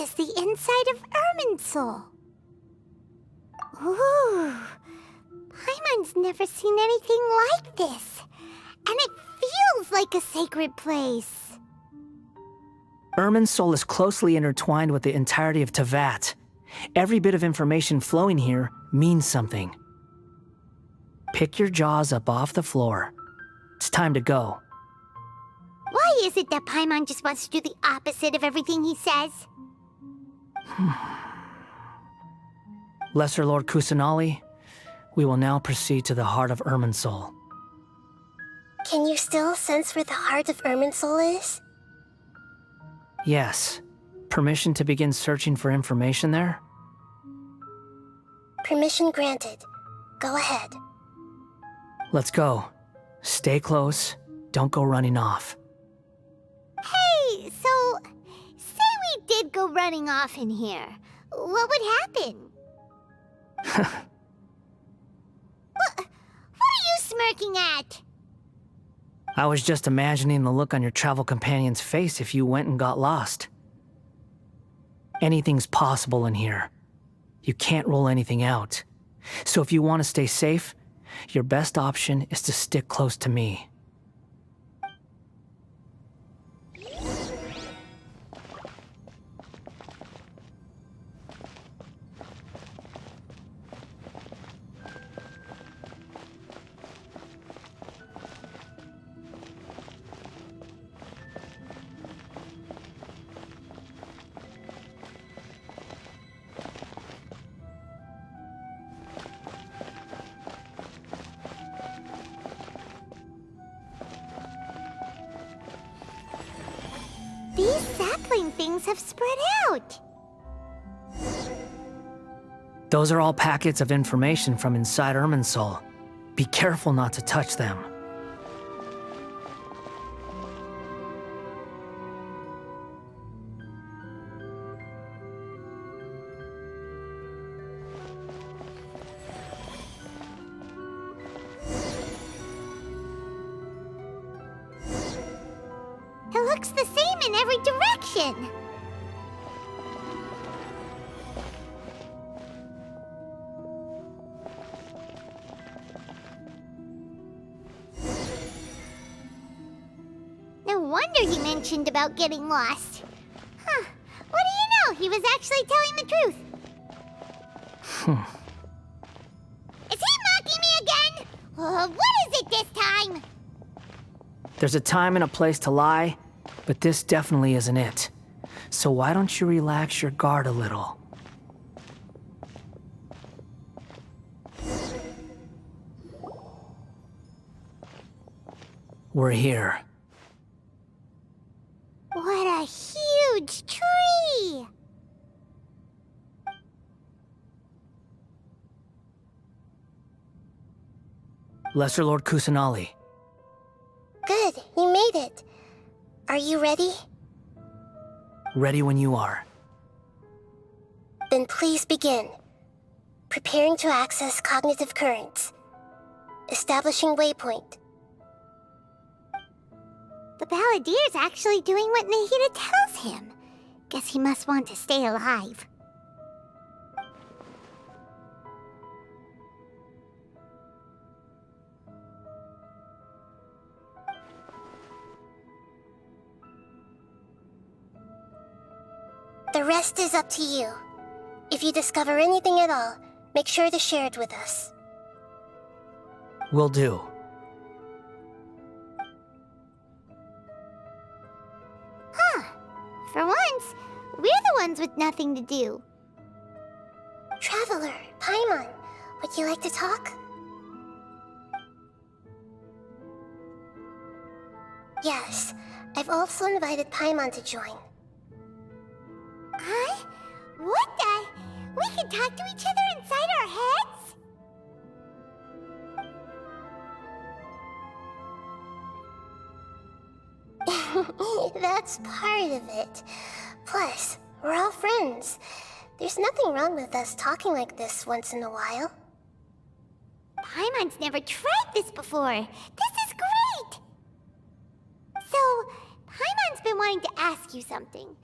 is the inside of Irminsul. Ooh, Paimon's never seen anything like this. And it feels like a sacred place. Irminsul is closely intertwined with the entirety of Teyvat. Every bit of information flowing here means something. Pick your jaws up off the floor. It's time to go. Why is it that Paimon just wants to do the opposite of everything he says? Lesser Lord Kusanali, we will now proceed to the heart of Irminsul. Can you still sense where the heart of Irminsul is? Yes. Permission to begin searching for information there? Permission granted. Go ahead. Let's go. Stay close. Don't go running off. Hey, so, say we did go running off in here. What would happen? What are you smirking at? I was just imagining the look on your travel companion's face if you went and got lost. Anything's possible in here. You can't rule anything out. So if you want to stay safe, your best option is to stick close to me. These sapling things have spread out. Those are all packets of information from inside Irminsul. Be careful not to touch them. It looks the same in every direction. No wonder he mentioned about getting lost. Huh. What do you know? He was actually telling the truth. Is he mocking me again? What is it this time? There's a time and a place to lie, but this definitely isn't it. So why don't you relax your guard a little? We're here. What a huge tree! Lesser Lord Kusanali. Good, you made it. Are you ready? Ready when you are. Then please begin. Preparing to access cognitive currents. Establishing waypoint. The Balladier's actually doing what Nahida tells him. Guess he must want to stay alive. The rest is up to you. If you discover anything at all, make sure to share it with us. Will do. Huh. For once, we're the ones with nothing to do. Traveler, Paimon, would you like to talk? Yes, I've also invited Paimon to join. Huh? What the? We can talk to each other inside our heads? That's part of it. Plus, we're all friends. There's nothing wrong with us talking like this once in a while. Paimon's never tried this before. This is great! So, Paimon's been wanting to ask you something.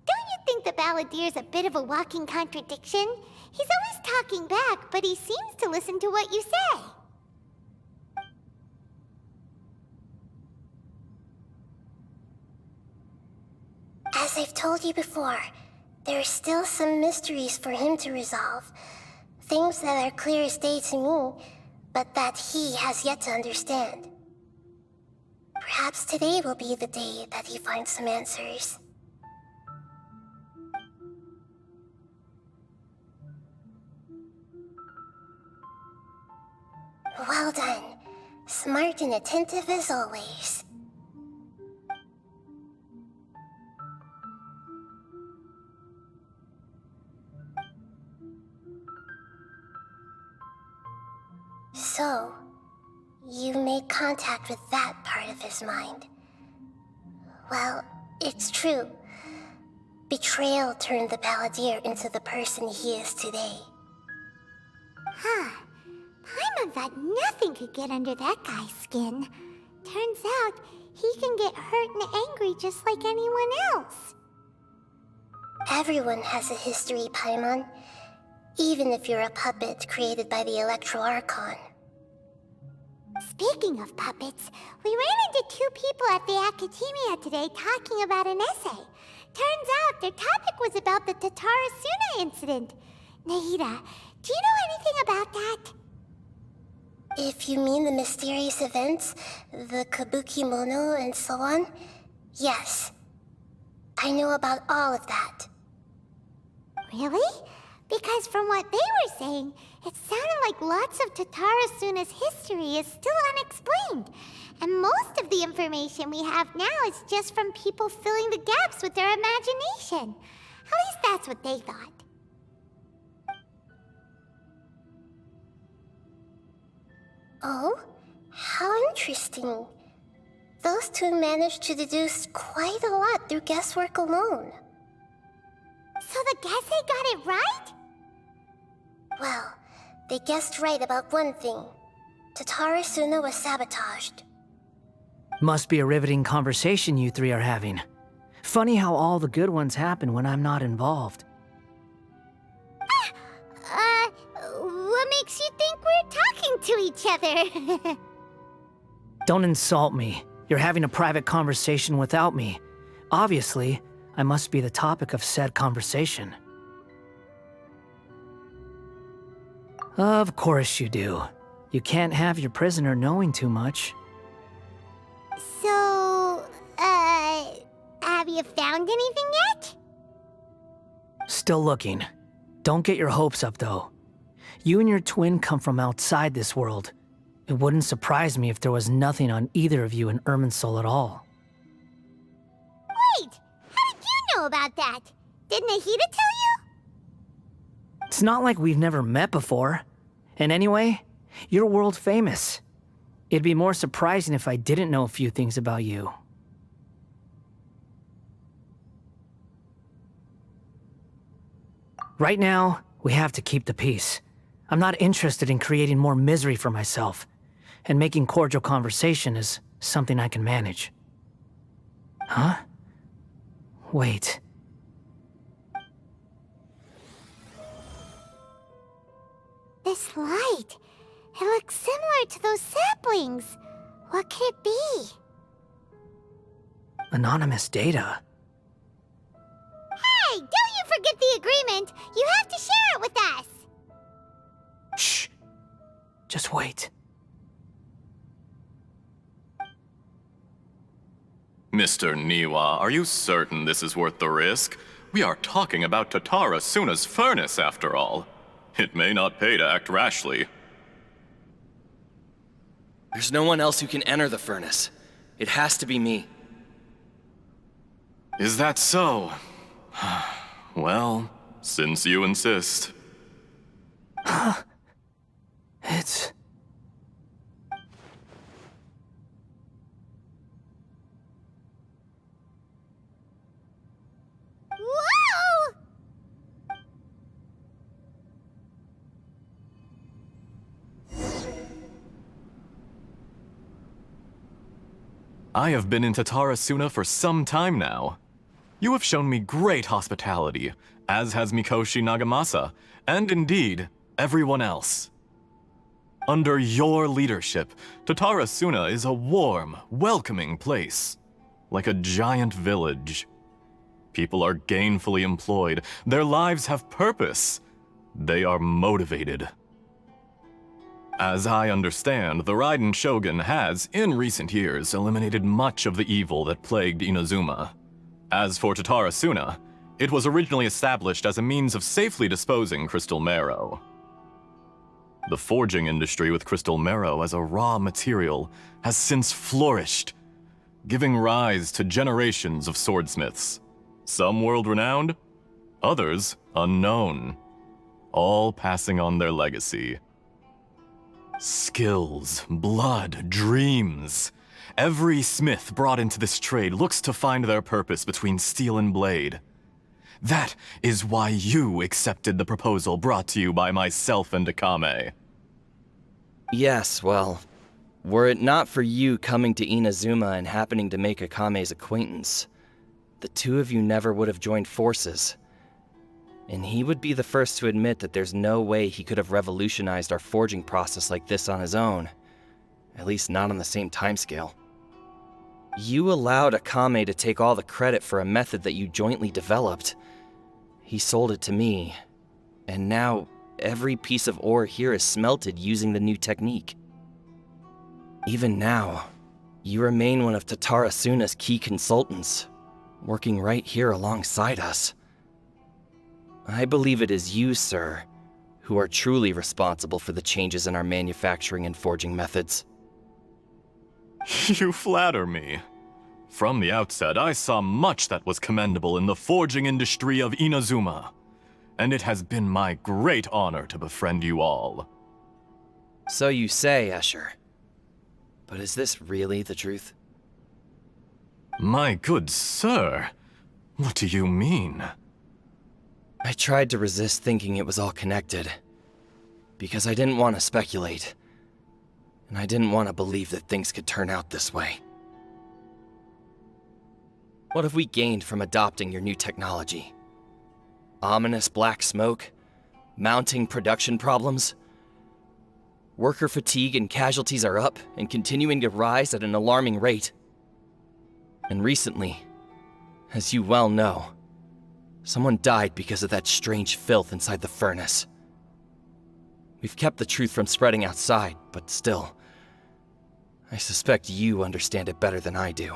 Don't you think the Balladier's a bit of a walking contradiction? He's always talking back, but he seems to listen to what you say. As I've told you before, there are still some mysteries for him to resolve. Things that are clear as day to me, but that he has yet to understand. Perhaps today will be the day that he finds some answers. Well done. Smart and attentive as always. So, you made contact with that part of his mind. Well, it's true. Betrayal turned the Balladeer into the person he is today. Huh. Paimon thought nothing could get under that guy's skin. Turns out, he can get hurt and angry just like anyone else. Everyone has a history, Paimon. Even if you're a puppet created by the ARCHON. Speaking of puppets, we ran into two people at the Academia today talking about an essay. Turns out their topic was about the Tatarasuna incident. Nahida, do you know anything about that? If you mean the mysterious events, the Kabukimono and so on, yes. I know about all of that. Really? Because from what they were saying, it sounded like lots of Tatarasuna's history is still unexplained. And most of the information we have now is just from people filling the gaps with their imagination. At least that's what they thought. Oh? How interesting. Those two managed to deduce quite a lot through guesswork alone. So the Gese got it right? Well, they guessed right about one thing. Tatarasuna was sabotaged. Must be a riveting conversation you three are having. Funny how all the good ones happen when I'm not involved. What makes you think we're talking to each other? Don't insult me. You're having a private conversation without me. Obviously, I must be the topic of said conversation. Of course you do. You can't have your prisoner knowing too much. So, have you found anything yet? Still looking. Don't get your hopes up, though. You and your twin come from outside this world. It wouldn't surprise me if there was nothing on either of you in Irminsul at all. Wait! How did you know about that? Did Nahida tell you? It's not like we've never met before. And anyway, you're world famous. It'd be more surprising if I didn't know a few things about you. Right now, we have to keep the peace. I'm not interested in creating more misery for myself, and making cordial conversation is something I can manage. Huh? Wait. This light. It looks similar to those saplings. What could it be? Anonymous data. Hey, don't you forget the agreement! You have to share it with us! Shh. Just wait. Mr. Niwa, are you certain this is worth the risk? We are talking about Tatarasuna's furnace, after all. It may not pay to act rashly. There's no one else who can enter the furnace. It has to be me. Is that so? Well, since you insist. It's... Whoa! I have been in Tatarasuna for some time now. You have shown me great hospitality, as has Mikoshi Nagamasa, and indeed, everyone else. Under your leadership, Tatara Suna is a warm, welcoming place, like a giant village. People are gainfully employed, their lives have purpose, they are motivated. As I understand, the Raiden Shogun has, in recent years, eliminated much of the evil that plagued Inazuma. As for Tatara Suna, it was originally established as a means of safely disposing crystal marrow. The forging industry with crystal marrow as a raw material has since flourished, giving rise to generations of swordsmiths. Some world-renowned, others unknown, all passing on their legacy. Skills, blood, dreams. Every smith brought into this trade looks to find their purpose between steel and blade. That is why you accepted the proposal brought to you by myself and Akame. Yes, well, were it not for you coming to Inazuma and happening to make Akame's acquaintance, the two of you never would have joined forces. And he would be the first to admit that there's no way he could have revolutionized our forging process like this on his own. At least not on the same timescale. You allowed Akame to take all the credit for a method that you jointly developed. He sold it to me, and now every piece of ore here is smelted using the new technique. Even now, you remain one of Tatara Suna's key consultants, working right here alongside us. I believe it is you, sir, who are truly responsible for the changes in our manufacturing and forging methods. You flatter me. From the outset, I saw much that was commendable in the forging industry of Inazuma, and it has been my great honor to befriend you all. So you say, Escher. But is this really the truth? My good sir, what do you mean? I tried to resist thinking it was all connected, because I didn't want to speculate, and I didn't want to believe that things could turn out this way. What have we gained from adopting your new technology? Ominous black smoke? Mounting production problems? Worker fatigue and casualties are up and continuing to rise at an alarming rate. And recently, as you well know, someone died because of that strange filth inside the furnace. We've kept the truth from spreading outside, but still, I suspect you understand it better than I do.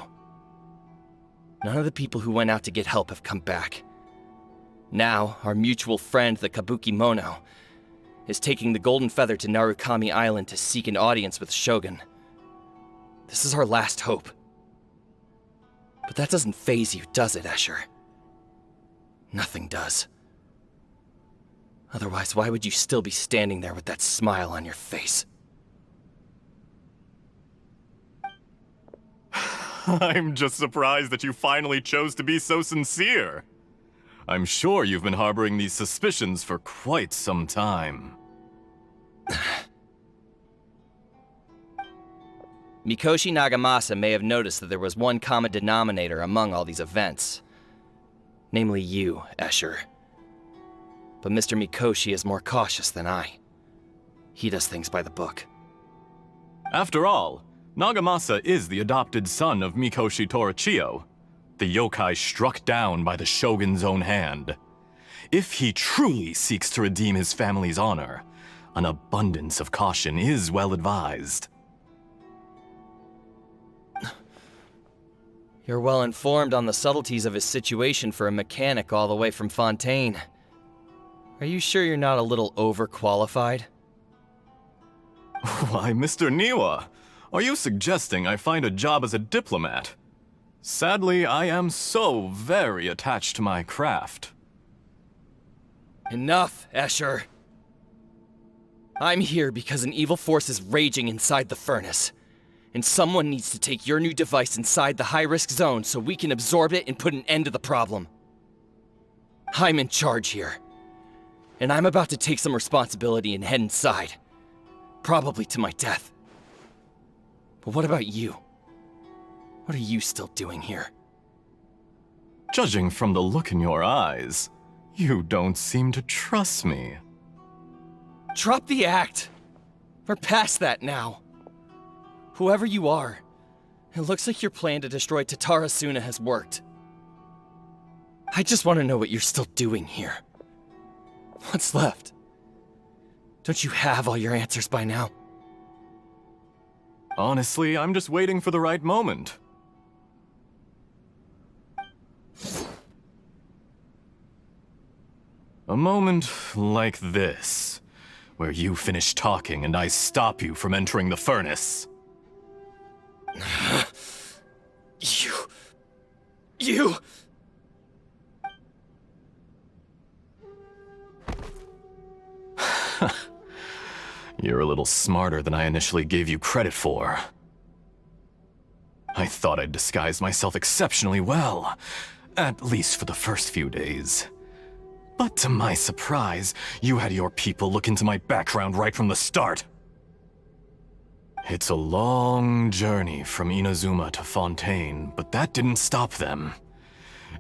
None of the people who went out to get help have come back. Now, our mutual friend, the Kabuki Mono, is taking the Golden Feather to Narukami Island to seek an audience with Shogun. This is our last hope. But that doesn't faze you, does it, Escher? Nothing does. Otherwise, why would you still be standing there with that smile on your face? I'm just surprised that you finally chose to be so sincere. I'm sure you've been harboring these suspicions for quite some time. Mikoshi Nagamasa may have noticed that there was one common denominator among all these events. Namely you, Escher. But Mr. Mikoshi is more cautious than I. He does things by the book. After all, Nagamasa is the adopted son of Mikoshi Torichio, the yokai struck down by the Shogun's own hand. If he truly seeks to redeem his family's honor, an abundance of caution is well advised. You're well informed on the subtleties of his situation for a mechanic all the way from Fontaine. Are you sure you're not a little overqualified? Why, Mr. Niwa, are you suggesting I find a job as a diplomat? Sadly, I am so very attached to my craft. Enough, Escher. I'm here because an evil force is raging inside the furnace. And someone needs to take your new device inside the high-risk zone so we can absorb it and put an end to the problem. I'm in charge here. And I'm about to take some responsibility and head inside. Probably to my death. But what about you? What are you still doing here? Judging from the look in your eyes, you don't seem to trust me. Drop the act. We're past that now. Whoever you are, it looks like your plan to destroy Tatarasuna has worked. I just want to know what you're still doing here. What's left? Don't you have all your answers by now? Honestly, I'm just waiting for the right moment. A moment like this, where you finish talking and I stop you from entering the furnace. You... You're a little smarter than I initially gave you credit for. I thought I'd disguised myself exceptionally well, at least for the first few days. But to my surprise, you had your people look into my background right from the start. It's a long journey from Inazuma to Fontaine, but that didn't stop them.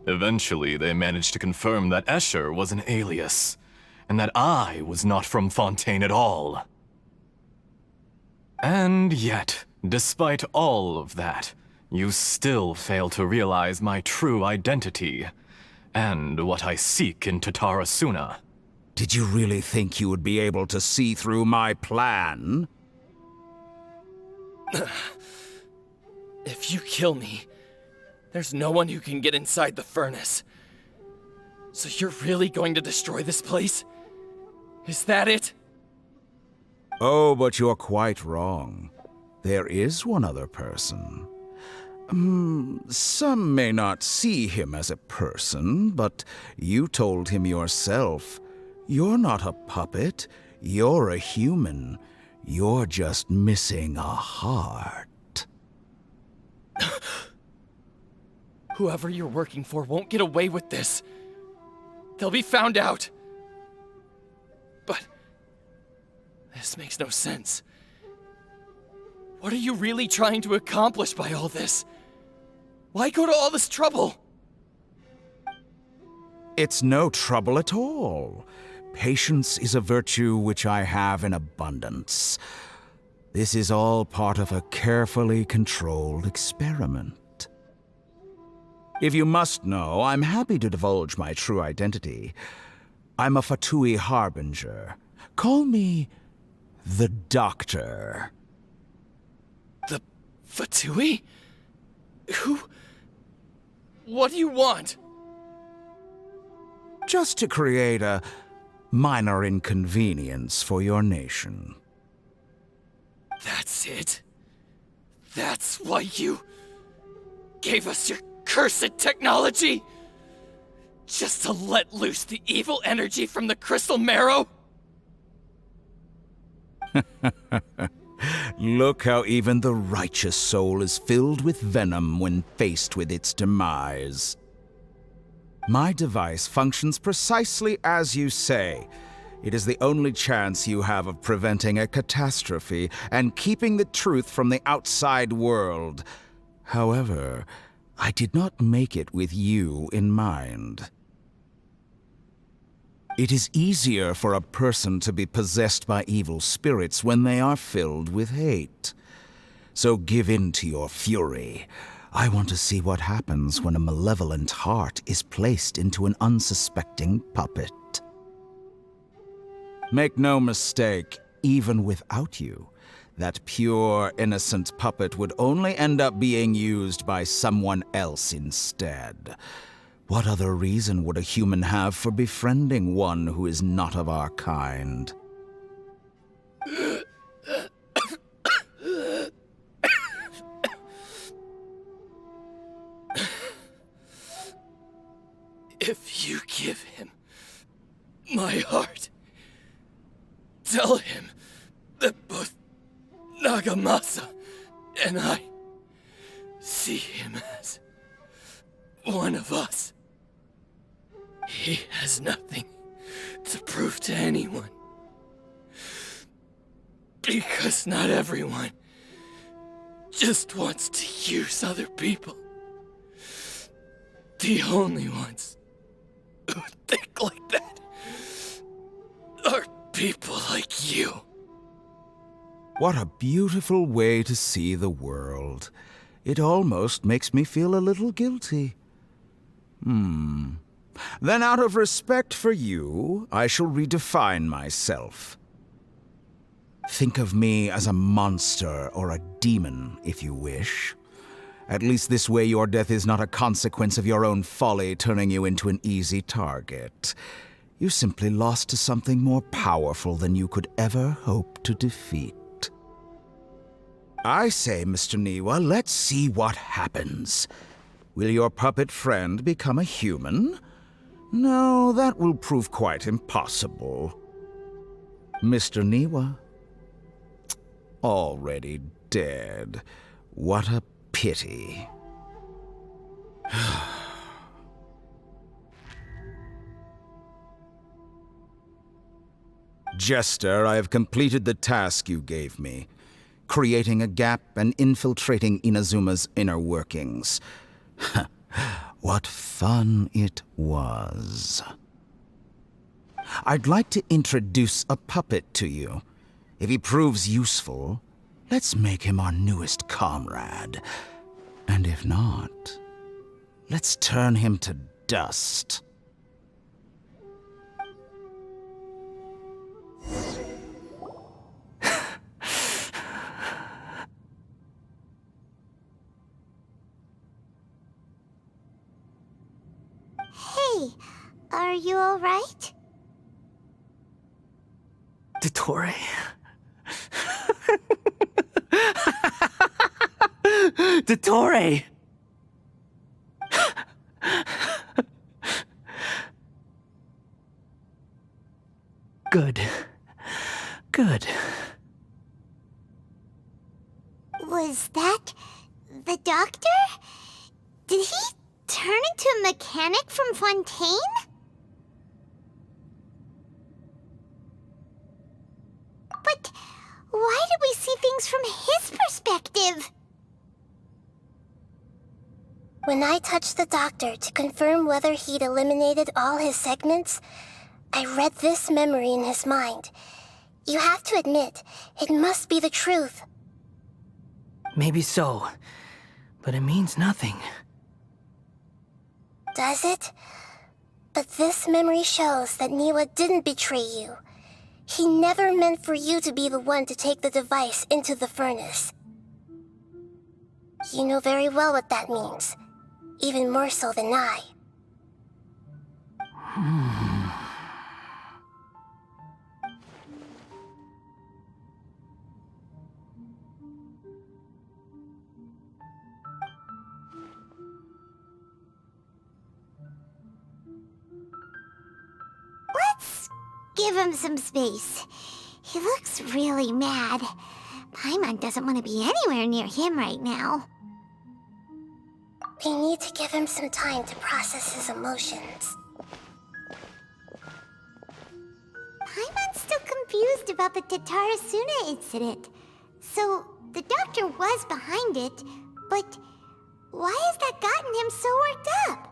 Eventually, they managed to confirm that Escher was an alias, and that I was not from Fontaine at all. And yet, despite all of that, you still fail to realize my true identity, and what I seek in Tatarasuna. Did you really think you would be able to see through my plan? If you kill me, there's no one who can get inside the furnace. So you're really going to destroy this place? Is that it? Oh, but you're quite wrong. There is one other person. Some may not see him as a person, but you told him yourself. You're not a puppet. You're a human. You're just missing a heart. Whoever you're working for won't get away with this. They'll be found out. But this makes no sense. What are you really trying to accomplish by all this? Why go to all this trouble? It's no trouble at all. Patience is a virtue which I have in abundance. This is all part of a carefully controlled experiment. If you must know, I'm happy to divulge my true identity. I'm a Fatui Harbinger. Call me the Doctor. The Fatui? Who? What do you want? Just to create a minor inconvenience for your nation. That's it? That's why you gave us your cursed technology? Just to let loose the evil energy from the crystal marrow? Look how even the righteous soul is filled with venom when faced with its demise. My device functions precisely as you say. It is the only chance you have of preventing a catastrophe and keeping the truth from the outside world. However, I did not make it with you in mind. It is easier for a person to be possessed by evil spirits when they are filled with hate. So give in to your fury. I want to see what happens when a malevolent heart is placed into an unsuspecting puppet. Make no mistake, even without you, that pure, innocent puppet would only end up being used by someone else instead. What other reason would a human have for befriending one who is not of our kind? If you give him my heart, tell him that both Nagamasa and I see him as one of us. He has nothing to prove to anyone. Because not everyone just wants to use other people. The only ones who think like that are people like you. What a beautiful way to see the world. It almost makes me feel a little guilty. Then out of respect for you, I shall redefine myself. Think of me as a monster or a demon, if you wish. At least this way your death is not a consequence of your own folly turning you into an easy target. You simply lost to something more powerful than you could ever hope to defeat. I say, Mr. Niwa, let's see what happens. Will your puppet friend become a human? No, that will prove quite impossible. Mr. Niwa? Already dead. What a pity. Jester, I have completed the task you gave me. Creating a gap and infiltrating Inazuma's inner workings. What fun it was. I'd like to introduce a puppet to you. If he proves useful, let's make him our newest comrade. And if not, let's turn him to dust. Hey, are you alright? Dottore? Dottore! Good. Good. Was that the doctor? Did he turn into a mechanic from Fontaine? But why did we see things from his perspective? When I touched the doctor to confirm whether he'd eliminated all his segments, I read this memory in his mind. You have to admit, it must be the truth. Maybe so, but it means nothing. Does it? But this memory shows that Niwa didn't betray you. He never meant for you to be the one to take the device into the furnace. You know very well what that means. Even more so than I. Let's give him some space. He looks really mad. Paimon doesn't want to be anywhere near him right now. We need to give him some time to process his emotions. Paimon's still confused about the Tatarasuna incident. So, the doctor was behind it, but why has that gotten him so worked up?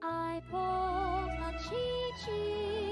I pulled a cheat sheet.